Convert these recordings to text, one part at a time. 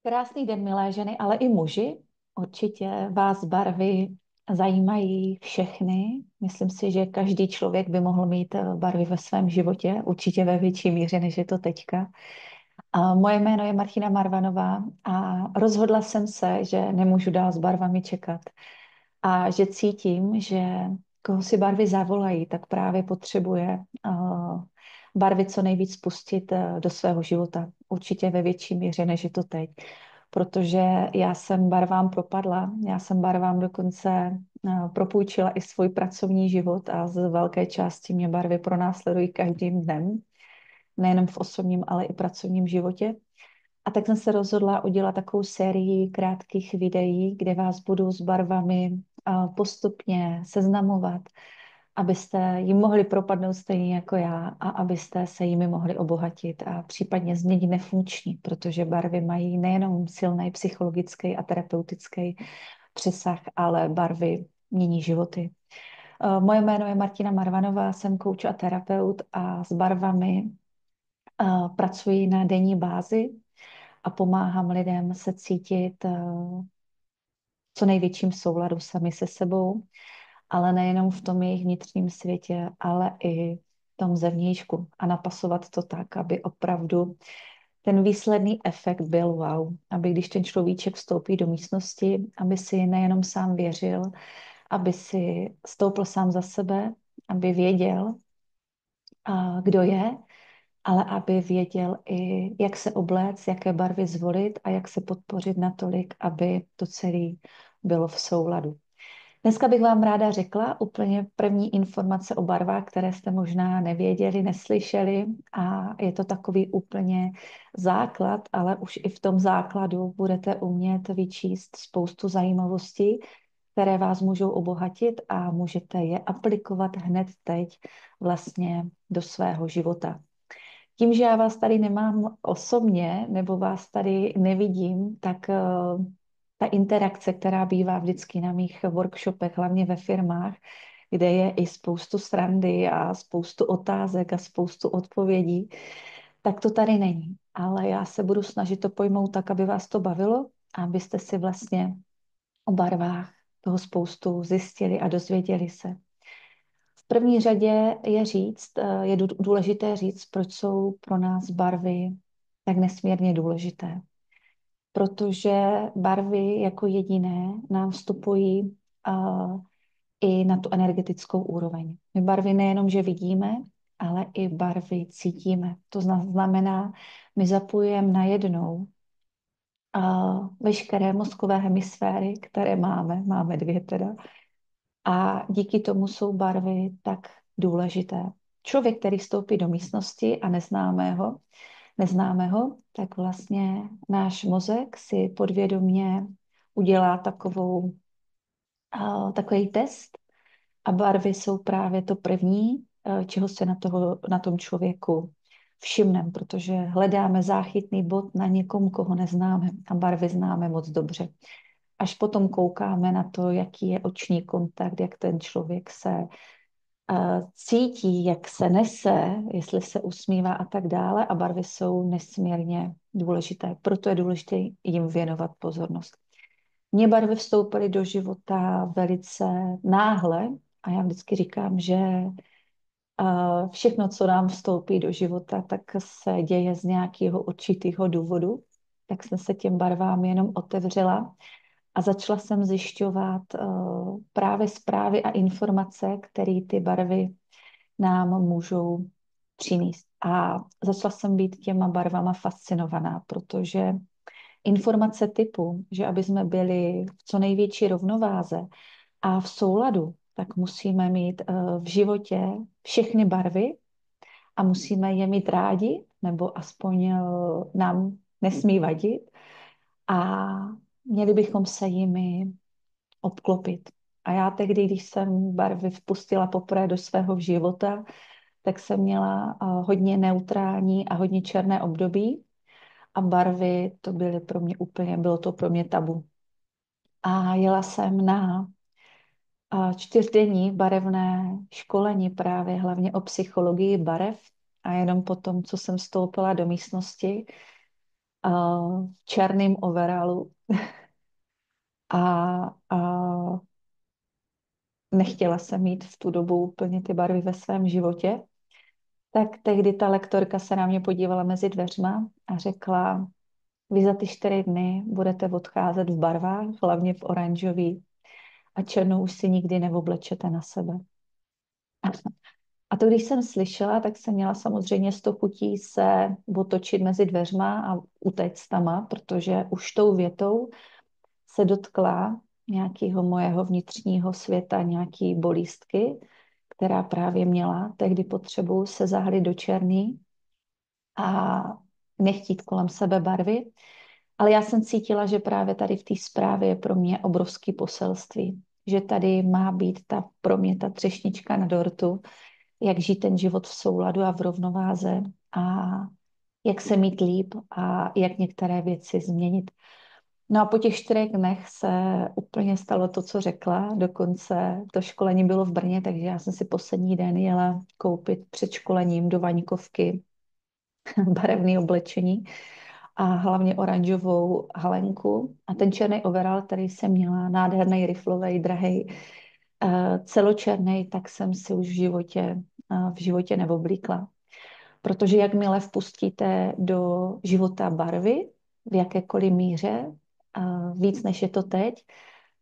Krásný den, milé ženy, ale i muži. Určitě vás barvy zajímají všechny. Myslím si, že každý člověk by mohl mít barvy ve svém životě, určitě ve větší míře, než je to teďka. A moje jméno je Martina Marvanová a rozhodla jsem se, že nemůžu dál s barvami čekat a že cítím, že koho si barvy zavolají, tak právě potřebuje barvy co nejvíc spustit do svého života. Určitě ve větší míře, než je to teď. Protože já jsem barvám propadla, já jsem barvám dokonce propůjčila i svůj pracovní život a z velké části mě barvy pronásledují každým dnem, nejenom v osobním, ale i pracovním životě. A tak jsem se rozhodla udělat takovou sérii krátkých videí, kde vás budu s barvami postupně seznamovat, abyste jim mohli propadnout stejně jako já a abyste se jimi mohli obohatit a případně změnit nefunkční, protože barvy mají nejenom silný psychologický a terapeutický přesah, ale barvy mění životy. Moje jméno je Martina Marvanová, jsem kouč a terapeut a s barvami pracuji na denní bázi a pomáhám lidem se cítit co největším souladu sami se sebou, ale nejenom v tom jejich vnitřním světě, ale i v tom zevnějšku a napasovat to tak, aby opravdu ten výsledný efekt byl wow, aby když ten človíček vstoupí do místnosti, aby si nejenom sám věřil, aby si stoupil sám za sebe, aby věděl, kdo je, ale aby věděl i, jak se obléct, jaké barvy zvolit a jak se podpořit natolik, aby to celé bylo v souladu. Dneska bych vám ráda řekla úplně první informace o barvách, které jste možná nevěděli, neslyšeli a je to takový úplně základ, ale už i v tom základu budete umět vyčíst spoustu zajímavostí, které vás můžou obohatit a můžete je aplikovat hned teď vlastně do svého života. Tím, že já vás tady nemám osobně nebo vás tady nevidím, tak ta interakce, která bývá vždycky na mých workshopech, hlavně ve firmách, kde je i spoustu srandy a spoustu otázek a spoustu odpovědí, tak to tady není. Ale já se budu snažit to pojmout tak, aby vás to bavilo, abyste si vlastně o barvách toho spoustu zjistili a dozvěděli se. V první řadě je důležité říct, proč jsou pro nás barvy tak nesmírně důležité. Protože barvy jako jediné nám vstupují i na tu energetickou úroveň. My barvy nejenom, že vidíme, ale i barvy cítíme. To znamená, my zapojujeme najednou veškeré mozkové hemisféry, které máme dvě teda, a díky tomu jsou barvy tak důležité. Člověk, který vstoupí do místnosti a neznámého, tak vlastně náš mozek si podvědomě udělá takový test a barvy jsou právě to první, čeho se na tom člověku všimneme, protože hledáme záchytný bod na někom, koho neznáme a barvy známe moc dobře. Až potom koukáme na to, jaký je oční kontakt, jak ten člověk se cítí, jak se nese, jestli se usmívá a tak dále. A barvy jsou nesmírně důležité. Proto je důležité jim věnovat pozornost. Mně barvy vstoupily do života velice náhle a já vždycky říkám, že všechno, co nám vstoupí do života, tak se děje z nějakého určitého důvodu. Tak jsem se těm barvám jenom otevřela a začala jsem zjišťovat právě zprávy a informace, které ty barvy nám můžou přinést. A začala jsem být těma barvama fascinovaná, protože informace typu, že aby jsme byli v co největší rovnováze a v souladu, tak musíme mít v životě všechny barvy a musíme je mít rádi, nebo aspoň nám nesmí vadit. A měli bychom se jimi obklopit. A já tehdy, když jsem barvy vpustila poprvé do svého života, tak jsem měla hodně neutrální a hodně černé období a barvy to byly pro mě bylo to pro mě tabu. A jela jsem na 4denní barevné školení právě hlavně o psychologii barev a jenom potom, co jsem vstoupila do místnosti v černém overallu a nechtěla jsem mít v tu dobu úplně ty barvy ve svém životě, tak tehdy ta lektorka se na mě podívala mezi dveřma a řekla, vy za ty 4 dny budete odcházet v barvách, hlavně v oranžový, a černou už si nikdy neoblečete na sebe. A to, když jsem slyšela, tak jsem měla samozřejmě 100 chutí se otočit mezi dveřma a utéct tama, protože už tou větou se dotkla nějakého mojeho vnitřního světa, nějaký bolístky, která právě měla tehdy potřebu se zahalit do černý a nechtít kolem sebe barvy. Ale já jsem cítila, že právě tady v té zprávě je pro mě obrovský poselství, že tady má být pro mě ta třešnička na dortu, jak žít ten život v souladu a v rovnováze a jak se mít líp a jak některé věci změnit. No a po těch 4 dnech se úplně stalo to, co řekla. Dokonce to školení bylo v Brně, takže já jsem si poslední den jela koupit před školením do Vaňkovky barevné oblečení a hlavně oranžovou halenku. A ten černý overall, který jsem měla, nádherný, riflový, drahý, celočerný, tak jsem si už v životě neoblíkla. Protože jakmile vpustíte do života barvy v jakékoliv míře, víc než je to teď,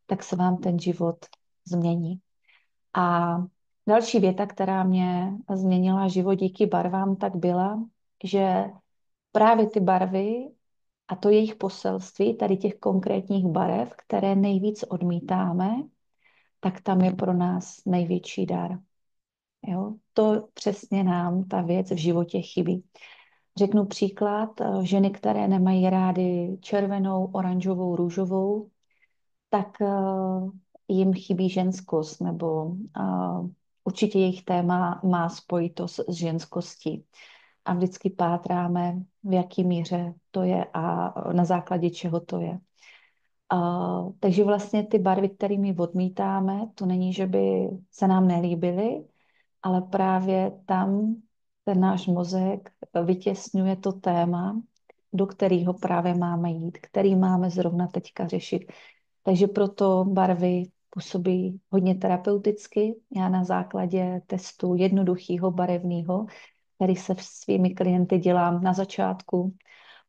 tak se vám ten život změní. A další věta, která mě změnila život díky barvám, tak byla, že právě ty barvy a to jejich poselství, tady těch konkrétních barev, které nejvíc odmítáme, tak tam je pro nás největší dar. Jo? To přesně nám ta věc v životě chybí. Řeknu příklad, ženy, které nemají rády červenou, oranžovou, růžovou, tak jim chybí ženskost, nebo určitě jejich téma má spojitost s ženskostí. A vždycky pátráme, v jaký míře to je a na základě čeho to je. Takže vlastně ty barvy, kterými odmítáme, to není, že by se nám nelíbily, ale právě tam ten náš mozek vytěsňuje to téma, do kterého právě máme jít, který máme zrovna teďka řešit. Takže proto barvy působí hodně terapeuticky. Já na základě testu jednoduchého barevného, který se svými klienty dělám na začátku,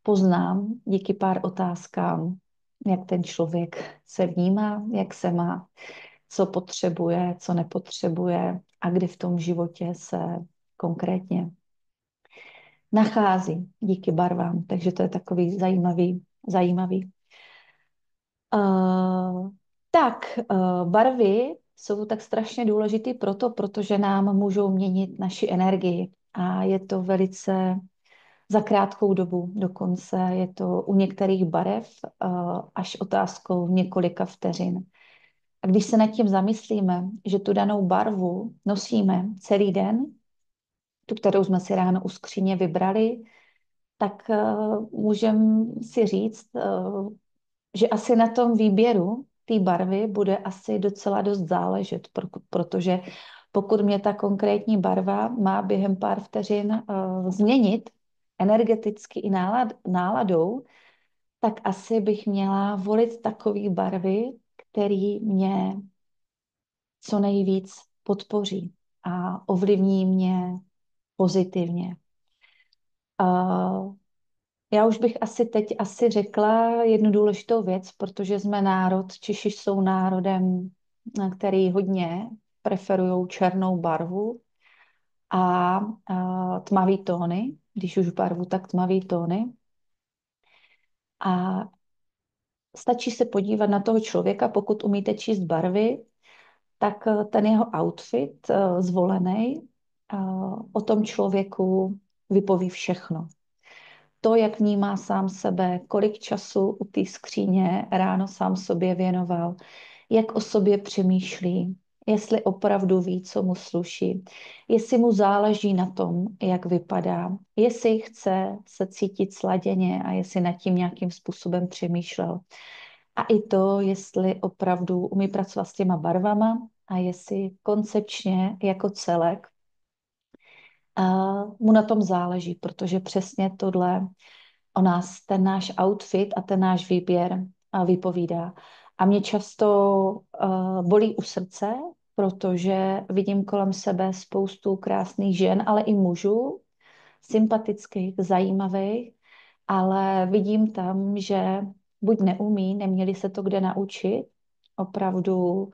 poznám díky pár otázkám, jak ten člověk se vnímá, jak se má, co potřebuje, co nepotřebuje a kdy v tom životě se konkrétně nachází díky barvám. Takže to je takový zajímavý. Uh, barvy jsou tak strašně důležitý protože nám můžou měnit naši energii a je to velice za krátkou dobu. Dokonce je to u některých barev až otázkou několika vteřin. A když se nad tím zamyslíme, že tu danou barvu nosíme celý den, tu, kterou jsme si ráno u skříně vybrali, tak můžeme si říct, že asi na tom výběru té barvy bude asi docela dost záležet, protože pokud mě ta konkrétní barva má během pár vteřin změnit energeticky i náladou, tak asi bych měla volit takové barvy, které mě co nejvíc podpoří a ovlivní mě pozitivně. Já už bych teď řekla jednu důležitou věc, protože jsme Češi jsou národem, který hodně preferují černou barvu a tmavý tóny, když už barvu, tak tmavý tóny. A stačí se podívat na toho člověka, pokud umíte číst barvy, tak ten jeho outfit zvolený o tom člověku vypoví všechno. To, jak vnímá sám sebe, kolik času u té skříně ráno sám sobě věnoval, jak o sobě přemýšlí, jestli opravdu ví, co mu sluší, jestli mu záleží na tom, jak vypadá, jestli chce se cítit sladěně a jestli nad tím nějakým způsobem přemýšlel. A i to, jestli opravdu umí pracovat s těma barvama a jestli koncepčně jako celek mu na tom záleží, protože přesně tohle o nás ten náš outfit a ten náš výběr vypovídá. A mě často bolí u srdce, protože vidím kolem sebe spoustu krásných žen, ale i mužů, sympatických, zajímavých, ale vidím tam, že buď neumí, neměli se to kde naučit, opravdu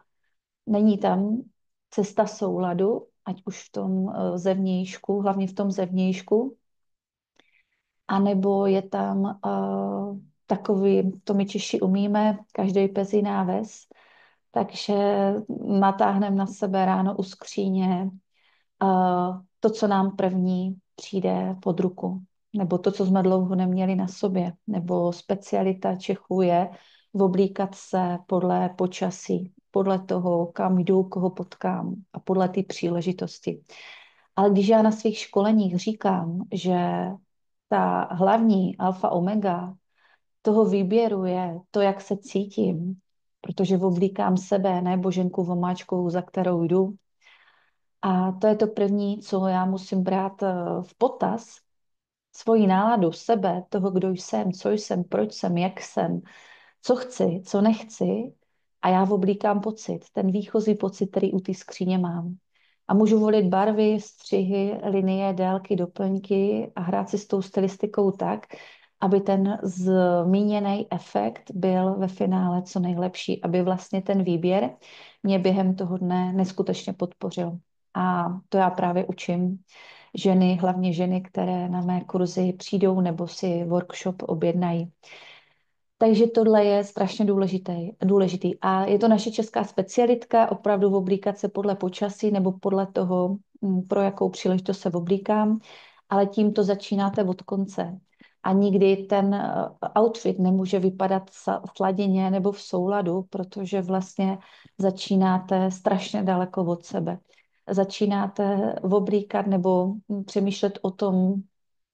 není tam cesta souladu, ať už v tom zevnějšku, hlavně v tom zevnějšku, anebo je tam takový, to my Češi umíme, každý pes jiná ves, takže natáhneme na sebe ráno u skříně to, co nám první přijde pod ruku, nebo to, co jsme dlouho neměli na sobě, nebo specialita Čechů je oblíkat se podle počasí, podle toho, kam jdu, koho potkám a podle té příležitosti. Ale když já na svých školeních říkám, že ta hlavní alfa omega toho výběru je to, jak se cítím, protože oblíkám sebe, ne Boženku vomáčkou, za kterou jdu. A to je to první, co já musím brát v potaz, svoji náladu sebe, toho, kdo jsem, co jsem, proč jsem, jak jsem, co chci, co nechci a já oblíkám pocit, ten výchozí pocit, který u té skříně mám. A můžu volit barvy, střihy, linie, délky, doplňky a hrát si s tou stylistikou tak, aby ten zmíněný efekt byl ve finále co nejlepší, aby vlastně ten výběr mě během toho dne neskutečně podpořil. A to já právě učím ženy, hlavně ženy, které na mé kurzy přijdou nebo si workshop objednají. Takže tohle je strašně důležitý. A je to naše česká specialitka, opravdu oblíkat se podle počasí nebo podle toho, pro jakou příležitost se oblíkám, ale tím to začínáte od konce. A nikdy ten outfit nemůže vypadat sladěně nebo v souladu, protože vlastně začínáte strašně daleko od sebe. Začínáte oblíkat nebo přemýšlet o tom,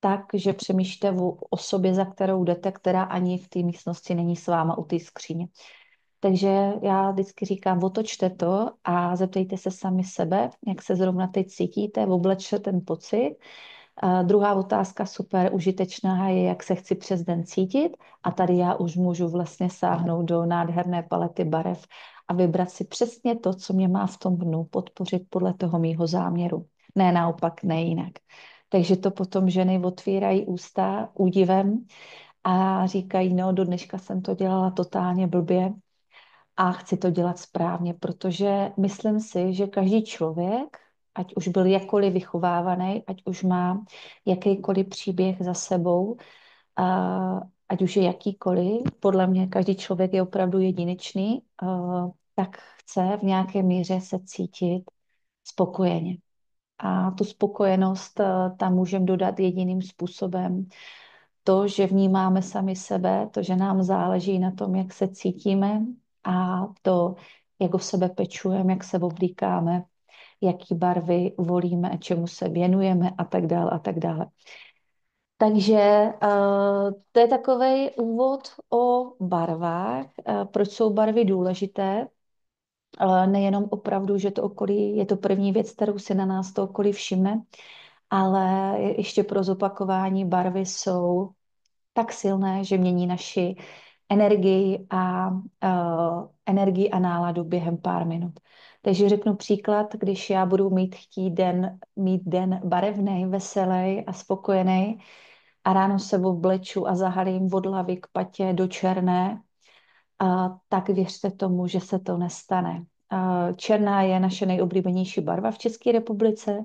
tak, že přemýšlíte o sobě, za kterou jdete, která ani v té místnosti není s váma u té skříně. Takže já vždycky říkám, otočte to a zeptejte se sami sebe, jak se zrovna teď cítíte, oblečte ten pocit. A druhá otázka, super užitečná, je, jak se chci přes den cítit. A tady já už můžu vlastně sáhnout do nádherné palety barev a vybrat si přesně to, co mě má v tom dnu podpořit podle toho mýho záměru. Ne naopak, ne jinak. Takže to potom ženy otvírají ústa údivem a říkají, no, do dneška jsem to dělala totálně blbě a chci to dělat správně, protože myslím si, že každý člověk, ať už byl jakkoliv vychovávaný, ať už má jakýkoliv příběh za sebou, ať už je jakýkoliv, podle mě každý člověk je opravdu jedinečný, tak chce v nějaké míře se cítit spokojeně. A tu spokojenost tam můžeme dodat jediným způsobem. To, že vnímáme sami sebe, to, že nám záleží na tom, jak se cítíme a to, jak o sebe pečujeme, jak se oblíkáme, jaký barvy volíme, čemu se věnujeme a tak dále a tak dále. Takže to je takový úvod o barvách, proč jsou barvy důležité. Nejenom opravdu, že to okolí je to první věc, kterou si na nás to okolí všimne, ale ještě pro zopakování barvy jsou tak silné, že mění naši energii a náladu během pár minut. Takže řeknu příklad, když já budu mít den barevný, veselý a spokojený a ráno se obleču a zahalím od hlavy k patě do černé, tak věřte tomu, že se to nestane. Černá je naše nejoblíbenější barva v České republice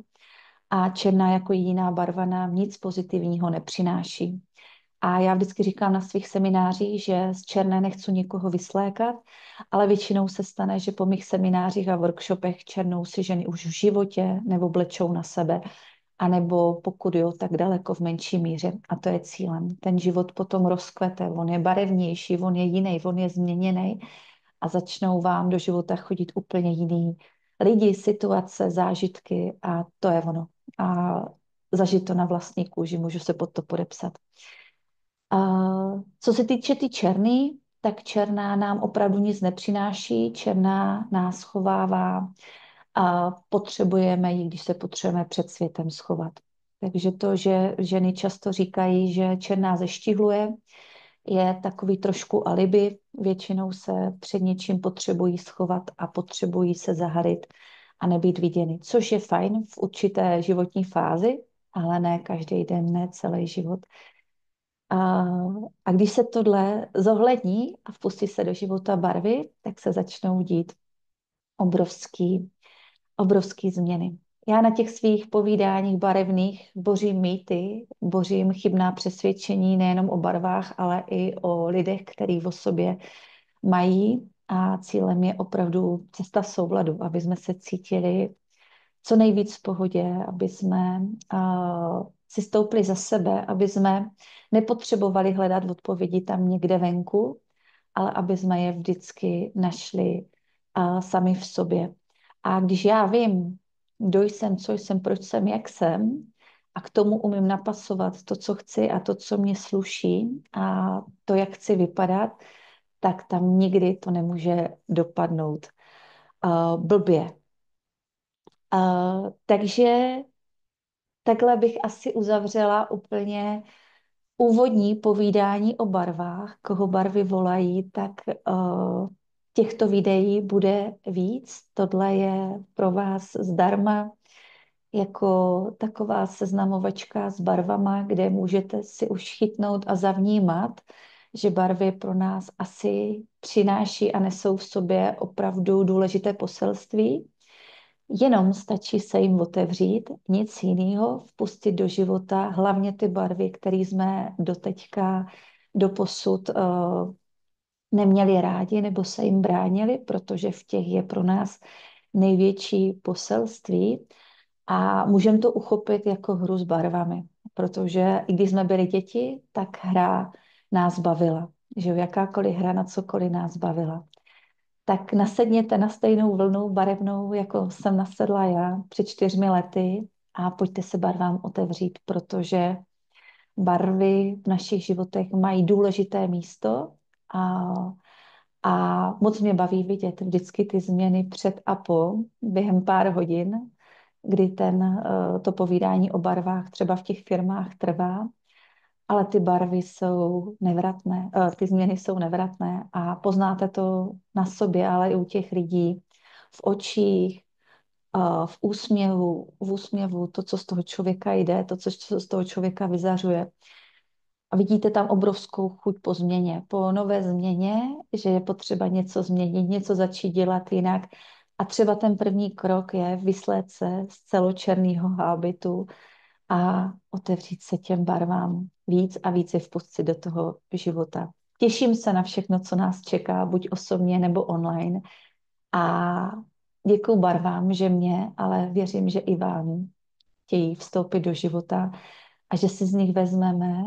a černá jako jediná barva nám nic pozitivního nepřináší. A já vždycky říkám na svých seminářích, že z černé nechci nikoho vyslékat, ale většinou se stane, že po mých seminářích a workshopech černou si ženy už v životě neoblečou na sebe, anebo pokud jo, tak daleko v menší míře. A to je cílem. Ten život potom rozkvete, on je barevnější, on je jiný, on je změněný a začnou vám do života chodit úplně jiný lidi, situace, zážitky a to je ono. A zažít to na vlastní kůži, můžu se pod to podepsat. A co se týče ty černý, tak černá nám opravdu nic nepřináší, černá nás schovává a potřebujeme ji, když se potřebujeme před světem schovat. Takže to, že ženy často říkají, že černá zeštihluje, je takový trošku alibi. Většinou se před něčím potřebují schovat a potřebují se zahalit a nebýt viděny, což je fajn v určité životní fázi, ale ne každý den, ne celý život. A, a když se tohle zohlední a vpustí se do života barvy, tak se začnou dít obrovský změny. Já na těch svých povídáních barevných bořím mýty, bořím chybná přesvědčení nejenom o barvách, ale i o lidech, který o sobě mají. A cílem je opravdu cesta souladu, aby jsme se cítili co nejvíc v pohodě, aby jsme si stoupli za sebe, aby jsme nepotřebovali hledat odpovědi tam někde venku, ale aby jsme je vždycky našli sami v sobě. A když já vím, kdo jsem, co jsem, proč jsem, jak jsem, a k tomu umím napasovat to, co chci a to, co mě sluší a to, jak chci vypadat, tak tam nikdy to nemůže dopadnout blbě. Takže takhle bych asi uzavřela úplně úvodní povídání o barvách. Koho barvy volají, tak těchto videí bude víc. Tohle je pro vás zdarma jako taková seznamovačka s barvama, kde můžete si už chytnout a zavnímat, že barvy pro nás asi přináší a nesou v sobě opravdu důležité poselství. Jenom stačí se jim otevřít, nic jiného, vpustit do života, hlavně ty barvy, které jsme doteďka, doposud neměli rádi nebo se jim bránili, protože v těch je pro nás největší poselství a můžeme to uchopit jako hru s barvami, protože i když jsme byli děti, tak hra nás bavila, že jakákoliv hra na cokoliv nás bavila. Tak nasedněte na stejnou vlnu barevnou, jako jsem nasedla já před 4 lety a pojďte se barvám otevřít, protože barvy v našich životech mají důležité místo a, a moc mě baví vidět vždycky ty změny před a po během pár hodin, kdy to povídání o barvách třeba v těch firmách trvá, ale ty barvy jsou nevratné, ty změny jsou nevratné a poznáte to na sobě, ale i u těch lidí, v očích, v úsměvu, to, co z toho člověka jde, to, co z toho člověka vyzařuje. A vidíte tam obrovskou chuť po změně, po nové změně, že je potřeba něco změnit, něco začít dělat jinak. A třeba ten první krok je vyslet se z celočerného hábitu a otevřít se těm barvám víc a víc je vpustit do toho života. Těším se na všechno, co nás čeká, buď osobně nebo online. A děkuju barvám, že mě, ale věřím, že i vám chtějí vstoupit do života a že si z nich vezmeme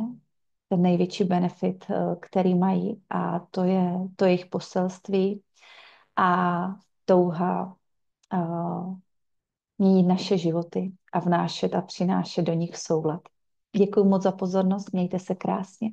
ten největší benefit, který mají, a to je to jejich poselství a touha měnit naše životy a vnášet a přinášet do nich soulad. Děkuji moc za pozornost, mějte se krásně.